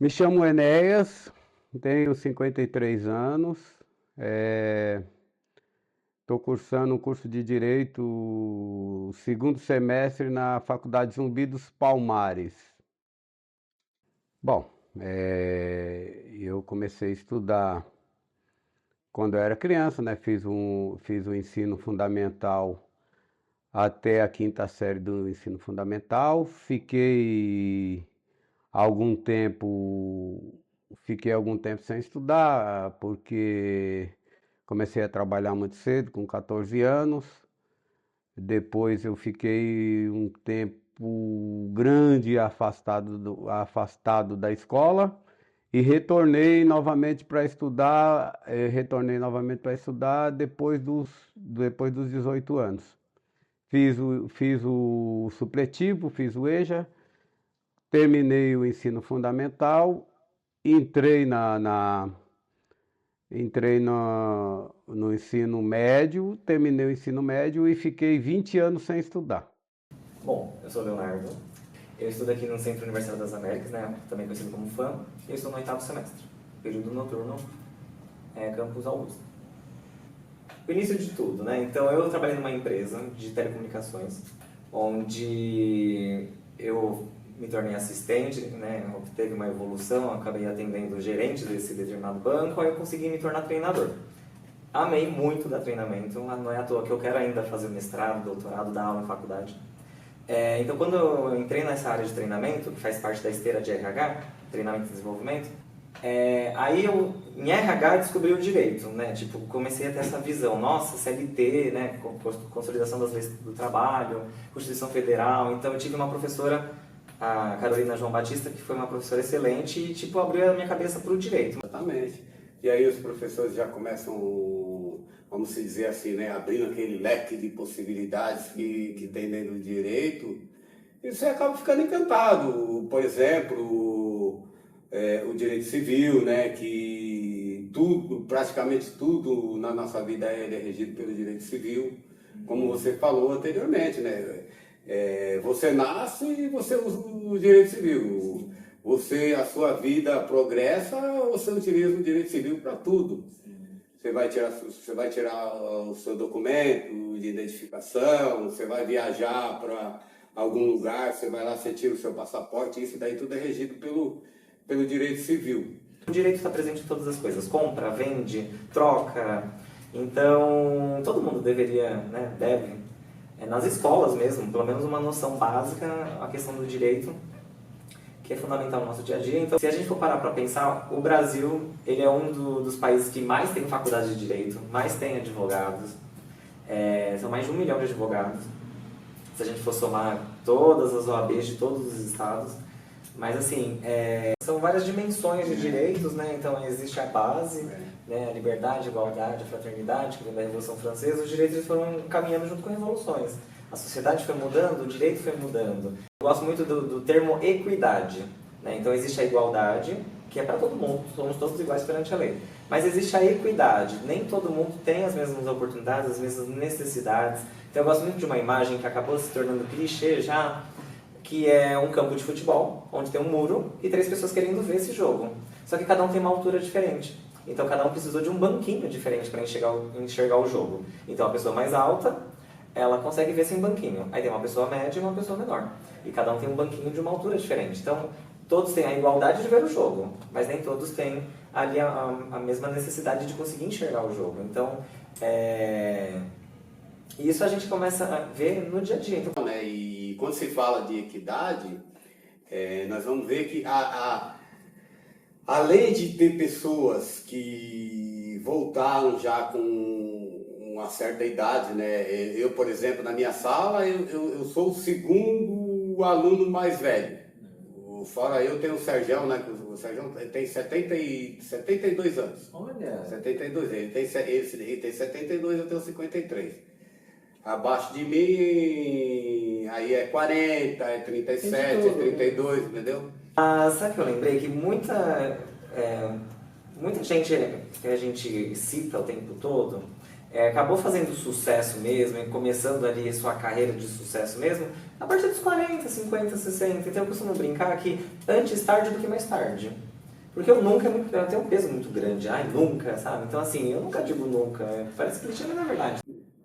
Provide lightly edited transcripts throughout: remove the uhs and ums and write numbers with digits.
Me chamo Enéas, tenho 53 anos, estou cursando um curso de Direito, segundo semestre na Faculdade Zumbi dos Palmares. Bom, eu comecei a estudar quando eu era criança, né? Fiz o ensino fundamental até a quinta série do ensino fundamental, algum tempo, fiquei algum tempo sem estudar, porque comecei a trabalhar muito cedo, com 14 anos. Depois eu fiquei um tempo grande afastado da escola e retornei novamente para estudar depois dos 18 anos. Fiz o supletivo, fiz o EJA, terminei o ensino fundamental, entrei no ensino médio, terminei o ensino médio e fiquei 20 anos sem estudar. Bom, eu sou o Leonardo, eu estudo aqui no Centro Universitário das Américas, né, também conhecido como FAM, e eu estou no 8º semestre, período noturno, campus Augusta. O início de tudo, né, então eu trabalhei numa empresa de telecomunicações, onde eu me tornei assistente, né, teve uma evolução, acabei atendendo o gerente desse determinado banco, aí eu consegui me tornar treinador. Amei muito dar treinamento, não é à toa que eu quero ainda fazer mestrado, doutorado, dar aula em faculdade. Então, quando eu entrei nessa área de treinamento, que faz parte da esteira de RH, treinamento e desenvolvimento, aí eu, em RH, descobri o direito, né? Tipo, comecei a ter essa visão, nossa, CLT, né? Consolidação das leis do trabalho, Constituição Federal. Então, eu tive uma professora, a Carolina João Batista, que foi uma professora excelente e, tipo, abriu a minha cabeça para o direito. Exatamente. E aí os professores já começam, vamos dizer assim, né, abrindo aquele leque de possibilidades que tem dentro do direito, e você acaba ficando encantado. Por exemplo, o direito civil, né, que praticamente tudo na nossa vida ele é regido pelo direito civil, como você falou anteriormente, né? Você nasce e você usa o direito civil. A sua vida progressa, você utiliza o direito civil para tudo. Você vai tirar o seu documento de identificação, você vai viajar para algum lugar, você vai lá, você tira o seu passaporte, isso daí tudo é regido pelo direito civil. O direito está presente em todas as coisas, compra, vende, troca. Então, todo mundo deveria, né, deve, nas escolas mesmo, pelo menos uma noção básica, a questão do direito, que é fundamental no nosso dia a dia. Então, se a gente for parar para pensar, o Brasil ele é um dos países que mais tem faculdade de direito, mais tem advogados, são mais de 1 milhão de advogados, se a gente for somar todas as OABs de todos os estados. Mas assim, são várias dimensões de direitos, né? Então existe a base, né? A liberdade, a igualdade, a fraternidade, que vem da Revolução Francesa. Os direitos foram caminhando junto com revoluções. A sociedade foi mudando, o direito foi mudando. Eu gosto muito do termo equidade, né? Então existe a igualdade, que é para todo mundo, somos todos iguais perante a lei. Mas existe a equidade, nem todo mundo tem as mesmas oportunidades, as mesmas necessidades. Então eu gosto muito de uma imagem que acabou se tornando clichê já, que é um campo de futebol, onde tem um muro e 3 pessoas querendo ver esse jogo. Só que cada um tem uma altura diferente. Então cada um precisou de um banquinho diferente para enxergar o jogo. Então a pessoa mais alta, ela consegue ver sem banquinho. Aí tem uma pessoa média e uma pessoa menor. E cada um tem um banquinho de uma altura diferente. Então todos têm a igualdade de ver o jogo, mas nem todos têm ali a mesma necessidade de conseguir enxergar o jogo. Então, isso a gente começa a ver no dia a dia. Então, E quando se fala de equidade, nós vamos ver que além de ter pessoas que voltaram já com uma certa idade, né? Eu, por exemplo, na minha sala, eu sou o segundo aluno mais velho. Fora eu tenho o Sergião, né? O Sergião tem 72 anos. olha, 72, ele tem 72, eu tenho 53. Abaixo de mim, aí é 40, é 37, é 32, entendeu? sabe o que eu lembrei? Que muita gente que a gente cita o tempo todo acabou fazendo sucesso mesmo, e começando ali a sua carreira de sucesso mesmo, a partir dos 40, 50, 60. Então eu costumo brincar que antes tarde do que mais tarde. Porque eu nunca eu tenho um peso muito grande. Ai, nunca, sabe? Então, assim, eu nunca digo nunca. Parece clichê, mas é verdade.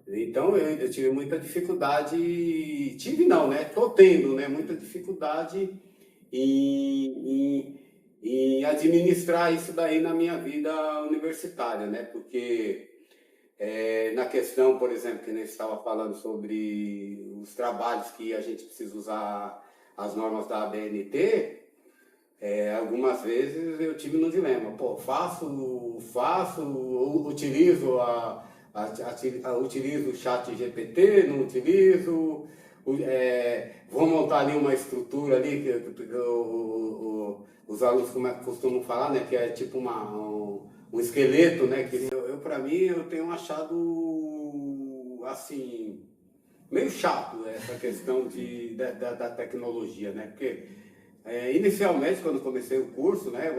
Então eu tive muita dificuldade, tive não, né? Tô tendo, né? Muita dificuldade em administrar isso daí na minha vida universitária, né? Porque na questão, por exemplo, que a gente estava falando sobre os trabalhos que a gente precisa usar as normas da ABNT, algumas vezes eu tive no dilema, pô, utilizo utilizo o chat GPT, não utilizo, vou montar ali uma estrutura ali os alunos costumam falar, né, que é tipo um esqueleto, né, que eu para mim eu tenho achado assim meio chato essa questão da tecnologia, né, porque inicialmente, quando comecei o curso, né, eu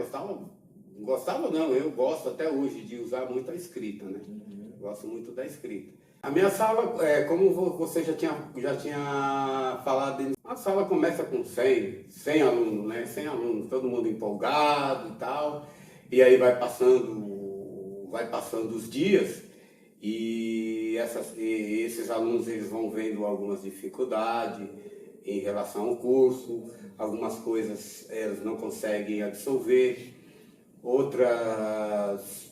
gostava não, eu gosto até hoje de usar muito a escrita, né? Gosto muito da escrita. A minha sala, como você já tinha falado, a sala começa com 100 alunos, né? 100 alunos, todo mundo empolgado e tal, e aí vai passando os dias e esses alunos eles vão vendo algumas dificuldades em relação ao curso, algumas coisas eles não conseguem absorver, outras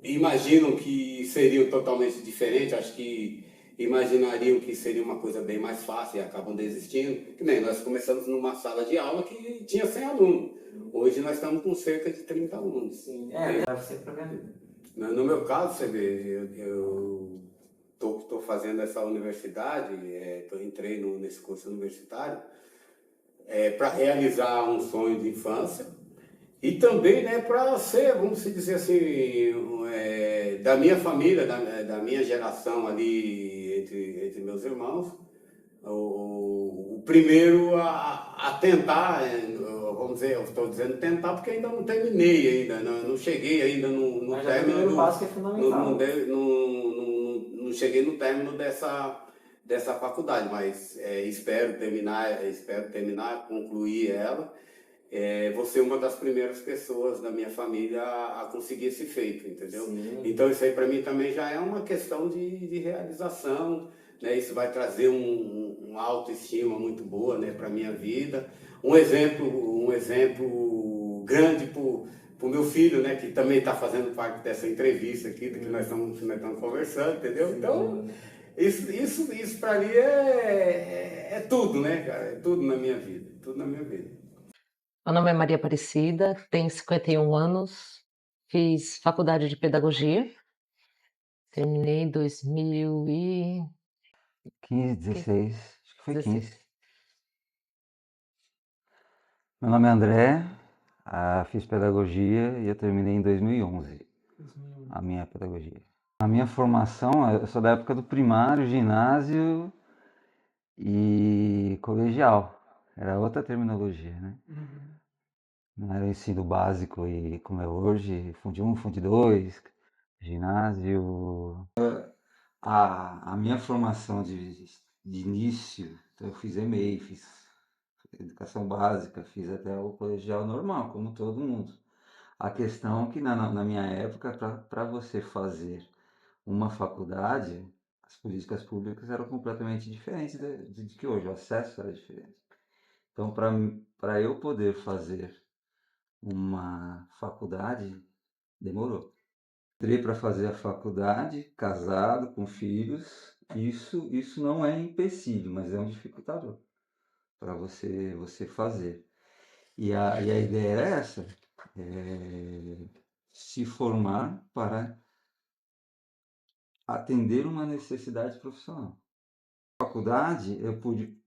imaginam que seriam totalmente diferentes, acho que imaginariam que seria uma coisa bem mais fácil e acabam desistindo. Que nem nós começamos numa sala de aula que tinha 100 alunos, hoje nós estamos com cerca de 30 alunos. Sim, deve ser pra minha vida. No meu caso, você vê, eu estou fazendo essa universidade, entrei nesse curso universitário, para realizar um sonho de infância e também, né, para ser, vamos dizer assim, da minha família, da minha geração ali, entre meus irmãos, o primeiro a tentar, vamos dizer, eu estou dizendo tentar porque ainda não terminei ainda, não cheguei ainda no Mas término o primeiro passo é fundamental. não cheguei no término dessa faculdade, mas espero terminar, concluir ela. Vou ser uma das primeiras pessoas da minha família a conseguir esse feito, entendeu? Sim. Então isso aí para mim também já é uma questão de realização, né? Isso vai trazer uma autoestima muito boa, né, para minha vida. Um exemplo grande para o meu filho, né, que também está fazendo parte dessa entrevista aqui, que nós estamos conversando, entendeu? Sim. Então isso para mim é tudo, né, cara? É tudo na minha vida, tudo na minha vida. Meu nome é Maria Aparecida, tenho 51 anos, fiz faculdade de pedagogia, terminei em 2015, 15, 16, acho que foi 15. 16. Meu nome é André, fiz pedagogia e eu terminei em 2011, a minha pedagogia. A minha formação, eu sou da época do primário, ginásio e colegial. Era outra terminologia, né? Não era ensino básico e como é hoje, Fundi 1, Fundi 2, ginásio. A minha formação de início, então eu fiz EMEI, fiz educação básica, fiz até o colegial normal, como todo mundo. A questão é que na minha época, para você fazer uma faculdade, as políticas públicas eram completamente diferentes de que hoje, o acesso era diferente. Então, para eu poder fazer uma faculdade, demorou. Entrei para fazer a faculdade, casado, com filhos, isso não é empecilho, mas é um dificultador para você fazer. E a ideia era essa, se formar para atender uma necessidade profissional. Na faculdade, eu pude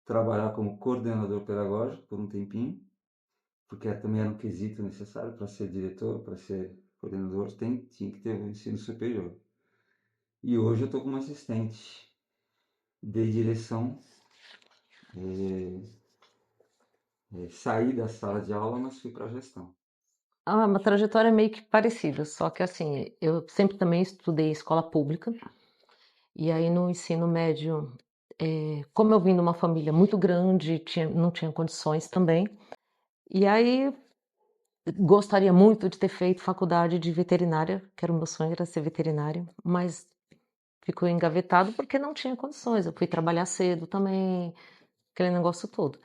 trabalhar como coordenador pedagógico por um tempinho, porque também era um quesito necessário para ser diretor, para ser coordenador, tinha que ter o ensino superior. E hoje eu estou como assistente de direção, saí da sala de aula, mas fui para a gestão. Uma trajetória meio que parecida, só que assim, eu sempre também estudei em escola pública, e aí no ensino médio, como eu vim de uma família muito grande, não tinha condições também, e aí Gostaria muito de ter feito faculdade de veterinária, que era o meu sonho, era ser veterinário, mas ficou engavetado porque não tinha condições. Eu fui trabalhar cedo também, aquele negócio todo.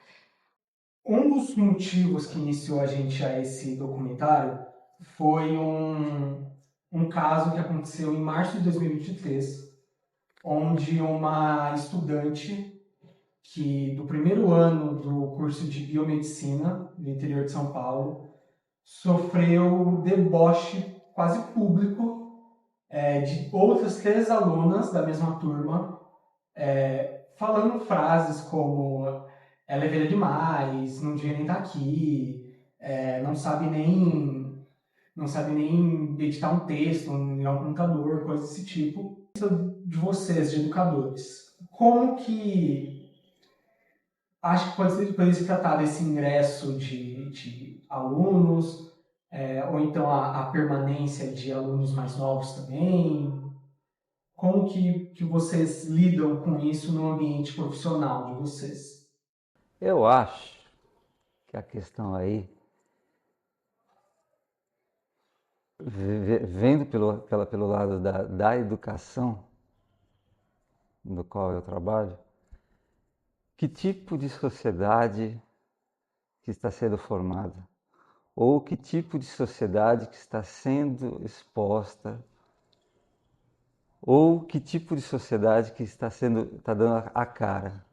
Um dos motivos que iniciou a gente a esse documentário foi um caso que aconteceu em março de 2023, onde uma estudante que do primeiro ano do curso de biomedicina no interior de São Paulo sofreu deboche quase público de outras 3 alunas da mesma turma, falando frases como ela é velha demais, não devia nem estar aqui, não sabe nem editar um texto, ligar um computador, coisas desse tipo. De vocês, de educadores, como que acho que pode se tratar desse ingresso de alunos, ou então a permanência de alunos mais novos também? Como que vocês lidam com isso no ambiente profissional de vocês? Eu acho que a questão aí, vendo pelo lado da educação, no qual eu trabalho, que tipo de sociedade que está sendo formada? Ou que tipo de sociedade que está sendo exposta? Ou que tipo de sociedade que está dando a cara?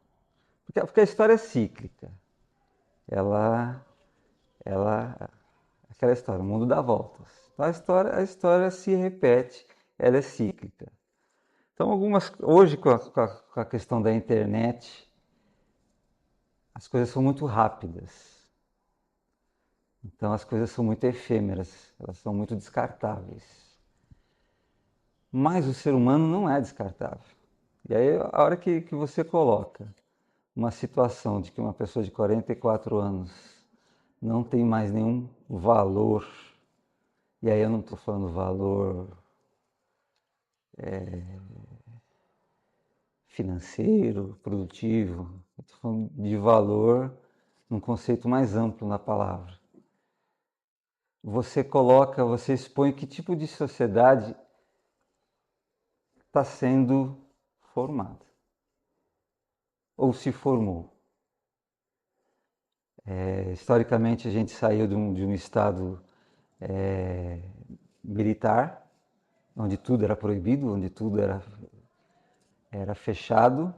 Porque a história é cíclica. Aquela história, o mundo dá voltas. Então a história se repete, ela é cíclica. Então hoje com a questão da internet, as coisas são muito rápidas. Então as coisas são muito efêmeras, elas são muito descartáveis. Mas o ser humano não é descartável. E aí a hora que você coloca uma situação de que uma pessoa de 44 anos não tem mais nenhum valor, e aí eu não estou falando valor financeiro, produtivo, eu estou falando de valor num conceito mais amplo na palavra. Você expõe que tipo de sociedade está sendo formada, ou se formou. Historicamente, a gente saiu de um estado militar, onde tudo era proibido, onde tudo era fechado,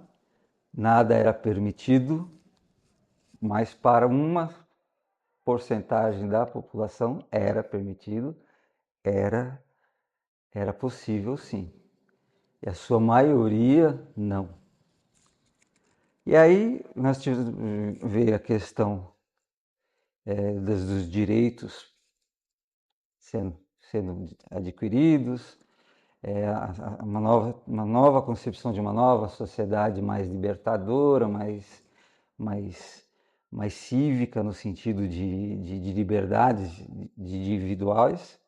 nada era permitido, mas para uma porcentagem da população era permitido, era possível sim. E a sua maioria não. E aí nós veio a questão dos direitos sendo adquiridos, uma nova concepção de uma nova sociedade mais libertadora, mais cívica no sentido de liberdades individuais.